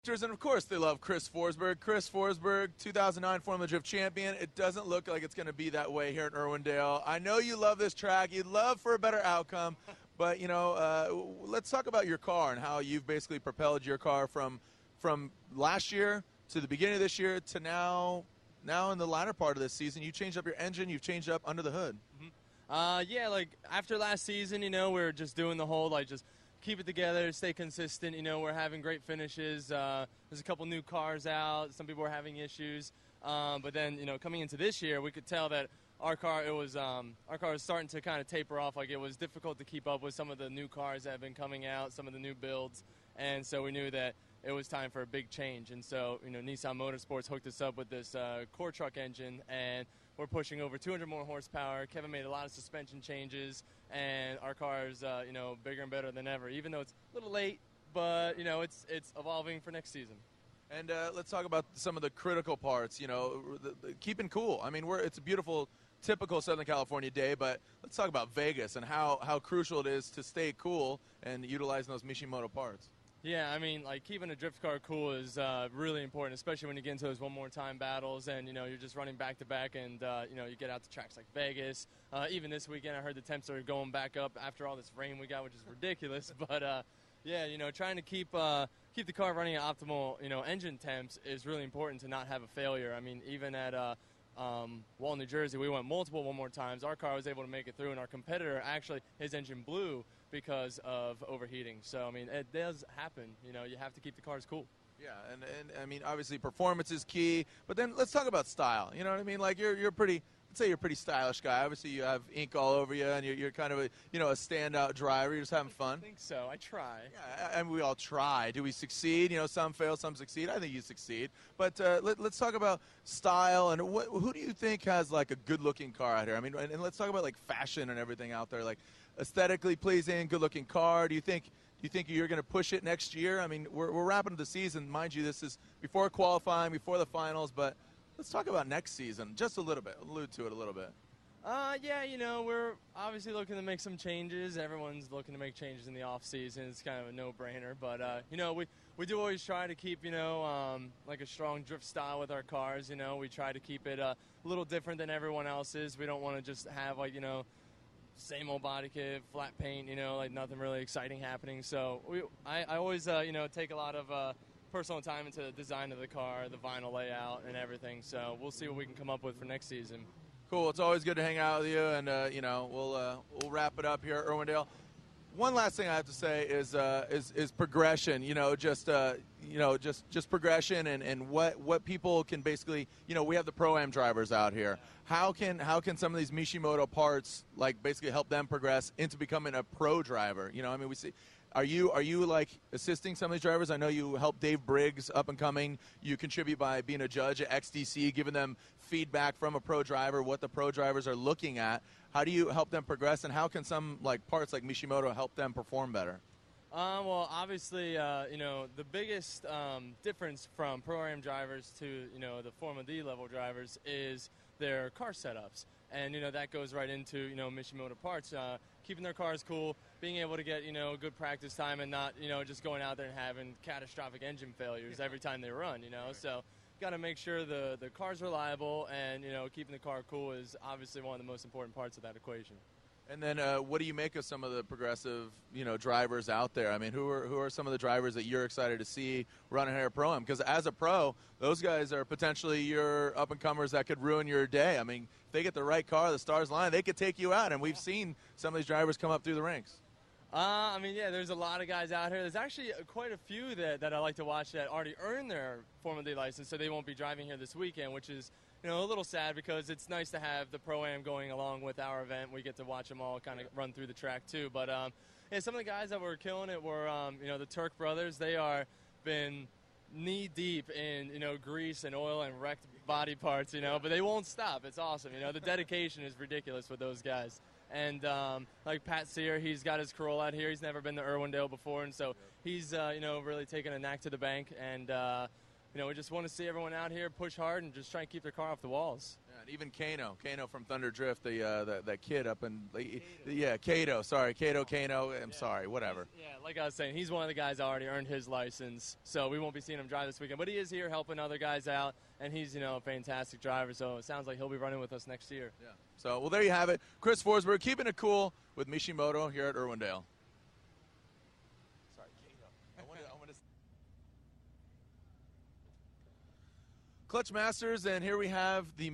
And of course they love Chris Forsberg. Chris Forsberg, 2009 Formula Drift champion. It doesn't look like it's going to be that way here at Irwindale. I know you love this track. You'd love for a better outcome. But, let's talk about your car and how you've basically propelled your car from last year to the beginning of this year to now in the latter part of this season. You changed up your engine. You've changed up under the hood. Yeah, after last season, we were just doing the whole, just keep it together, stay consistent. We're having great finishes. There's a couple new cars out. Some people were having issues. But then, coming into this year, we could tell that our car was starting to kind of taper off. It was difficult to keep up with some of the new cars that have been coming out, some of the new builds. And so we knew that it was time for a big change. And so, Nissan Motorsports hooked us up with this core truck engine, and we're pushing over 200 more horsepower. Kevin made a lot of suspension changes, and our car is, bigger and better than ever, even though it's a little late, but, it's evolving for next season. And let's talk about some of the critical parts, keeping cool. I mean, it's a beautiful, typical Southern California day, but let's talk about Vegas and how crucial it is to stay cool and utilizing those Mishimoto parts. Yeah, I mean, keeping a drift car cool is really important, especially when you get into those one-more-time battles and, you're just running back-to-back and, you get out to tracks like Vegas. Even this weekend, I heard the temps are going back up after all this rain we got, which is ridiculous. But, yeah, trying to keep the car running at optimal, engine temps is really important to not have a failure. I mean, even at Wall, New Jersey, we went multiple one-more times. Our car was able to make it through, and our competitor, actually, his engine blew because of overheating. So, I mean, it does happen. You have to keep the cars cool. Yeah, and I mean, obviously performance is key, but then let's talk about style. You know what I mean? You're pretty, let's say you're a pretty stylish guy. Obviously you have ink all over you, and you're kind of a standout driver. You're just having fun. I think so. I try. Yeah, and we all try. Do we succeed? Some fail, some succeed. I think you succeed. But let's talk about style, and who do you think has a good-looking car out here? I mean, and let's talk about fashion and everything out there, aesthetically pleasing, good-looking car. Do you think you're going to push it next year? I mean, we're wrapping up the season. Mind you, this is before qualifying, before the finals, but let's talk about next season just a little bit. Allude to it a little bit. Yeah, we're obviously looking to make some changes. Everyone's looking to make changes in the off season. It's kind of a no-brainer, but we do always try to keep a strong drift style with our cars. We try to keep it a little different than everyone else's. We don't want to just have same old body kit, flat paint, nothing really exciting happening. So I always, take a lot of personal time into the design of the car, the vinyl layout, and everything. So we'll see what we can come up with for next season. Cool. It's always good to hang out with you, and we'll wrap it up here at Irwindale. One last thing I have to say is progression. Just progression and what people can basically. We have the Pro-Am drivers out here. How can some of these Mishimoto parts basically help them progress into becoming a pro driver? I mean, we see. Are you assisting some of these drivers? I know you help Dave Briggs up and coming. You contribute by being a judge at XDC, giving them feedback from a pro driver, what the pro drivers are looking at. How do you help them progress, and how can some parts like Mishimoto help them perform better? Well, obviously, the biggest difference from Pro-Am drivers to, the Formula D level drivers is their car setups. And, that goes right into, Mishimoto parts, keeping their cars cool, being able to get, good practice time and not, just going out there and having catastrophic engine failures every time they run, So got to make sure the car's reliable, and, keeping the car cool is obviously one of the most important parts of that equation. And then what do you make of some of the progressive, drivers out there? I mean, who are some of the drivers that you're excited to see running here at Pro-Am? Because as a pro, those guys are potentially your up-and-comers that could ruin your day. I mean, if they get the right car, the stars line, they could take you out. And we've seen some of these drivers come up through the ranks. There's a lot of guys out here. There's actually quite a few that I like to watch that already earned their Formula D license, so they won't be driving here this weekend, which is a little sad because it's nice to have the Pro-Am going along with our event. We get to watch them all kind of run through the track too. But some of the guys that were killing it were the Turk brothers. They are been knee deep in grease and oil and wrecked body parts, but they won't stop. It's awesome. The dedication is ridiculous with those guys. And like Pat Sear, he's got his Corolla out here. He's never been to Irwindale before, and so he's really taken a knack to the bank. And we just want to see everyone out here push hard and just try and keep their car off the walls. Yeah, and even Kano from Thunder Drift, that kid up in Cato. Sorry, Kano. I'm sorry, whatever. Yeah, like I was saying, he's one of the guys that already earned his license, so we won't be seeing him drive this weekend. But he is here helping other guys out, and he's a fantastic driver. So it sounds like he'll be running with us next year. Yeah. So well, there you have it, Chris Forsberg keeping it cool with Mishimoto here at Irwindale. Sorry, Kato. I want to. Clutch Masters, and here we have the